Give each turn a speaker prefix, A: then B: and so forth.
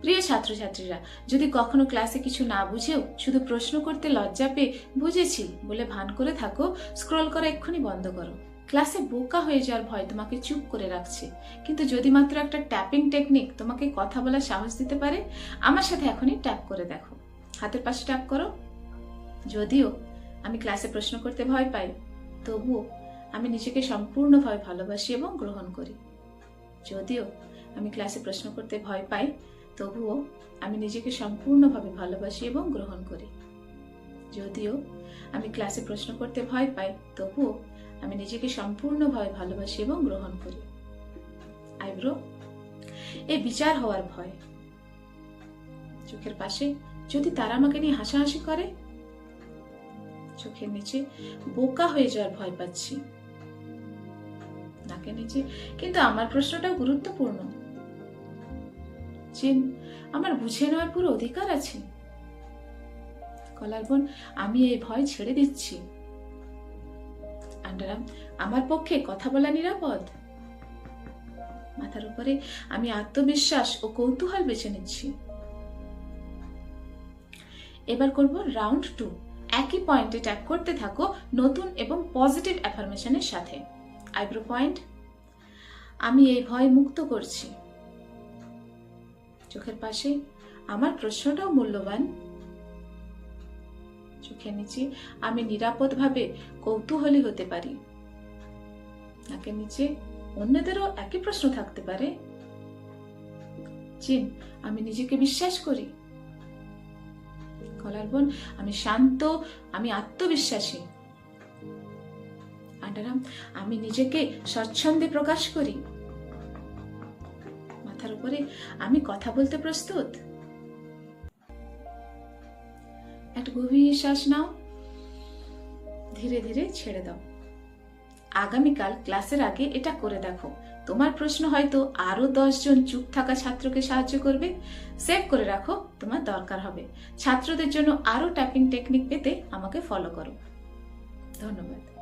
A: প্রিয় ছাত্রছাত্রীরা, যদি কখনো ক্লাসে কিছু না বুঝেও শুধু প্রশ্ন করতে লজ্জা পেয়ে বুঝেছি বলে ভান করে থাকো, স্ক্রল করা এক্ষুনি বন্ধ করো। ক্লাসে বোকা হয়ে যাওয়ার ভয় তোমাকে চুপ করে রাখছে, কিন্তু যদি মাত্র একটা ট্যাপিং টেকনিক তোমাকে কথা বলার সাহস দিতে পারে, আমার সাথে এখনই ট্যাপ করে দেখো। হাতের পাশে ট্যাপ করো। যদিও আমি ক্লাসে প্রশ্ন করতে ভয় পাই, তবুও আমি নিজেকে সম্পূর্ণভাবে ভালোবাসি এবং গ্রহণ করি। যদিও আমি ক্লাসে প্রশ্ন করতে ভয় পাই, তবুও আমি নিজেকে সম্পূর্ণভাবে ভালোবাসি এবং গ্রহণ করি। যদিও আমি ক্লাসে প্রশ্ন করতে ভয় পাই, তবুও আমি নিজেকে সম্পূর্ণভাবে ভালোবাসি এবং গ্রহণ করি। আইব্রো, এই বিচার হওয়ার ভয়। চোখের পাশে যদি তারা আমাকে নিয়ে হাসাহাসি করে। চোখের নিচে বোকা হয়ে যাওয়ার ভয় পাচ্ছি। নাকের নিচে কিন্তু আমার প্রশ্নটাও গুরুত্বপূর্ণ। চিন, আমার বুঝে নেওয়ার পুরো অধিকার আছে। কলারবোন, আমি এই ভয় ছেড়ে দিচ্ছি। আন্ডারআর্ম, আমার পক্ষে কথা বলা নিরাপদ। মাথার উপরে আমি আত্মবিশ্বাস ও কৌতূহল বেছে নিচ্ছি। এবার করব রাউন্ড 2। একই পয়েন্টে ট্যাপ করতে থাকো নতুন এবং পজিটিভ অ্যাফার্মেশনের সাথে। আইব্রো পয়েন্ট, আমি এই ভয় মুক্ত করছি। চোখের পাশে আমার প্রশ্নটাও মূল্যবান। চোখের নিচে আমি নিরাপদভাবে কৌতূহলী হতে পারি। নাকের নিচে অন্যদেরও একই প্রশ্ন থাকতে পারে। চিন, আমি নিজেকে বিশ্বাস করি। কলারবোন, আমি শান্ত, আমি আত্মবিশ্বাসী। আন্ডারআর্ম, আমি নিজেকে স্বচ্ছন্দে প্রকাশ করি। মাথার উপরে আমি কথা বলতে প্রস্তুত। একটা গভীর শ্বাস নাও, ধীরে ধীরে ছেড়ে দাও। আগামীকাল ক্লাসের আগে এটা করে দেখো। তোমার প্রশ্ন হয়তো আরো 10 জন চুপ থাকা ছাত্রকে সাহায্য করবে। সেভ করে রাখো, তোমার দরকার হবে। ছাত্রদের জন্য আরো ট্যাপিং টেকনিক পেতে আমাকে ফলো করো। ধন্যবাদ।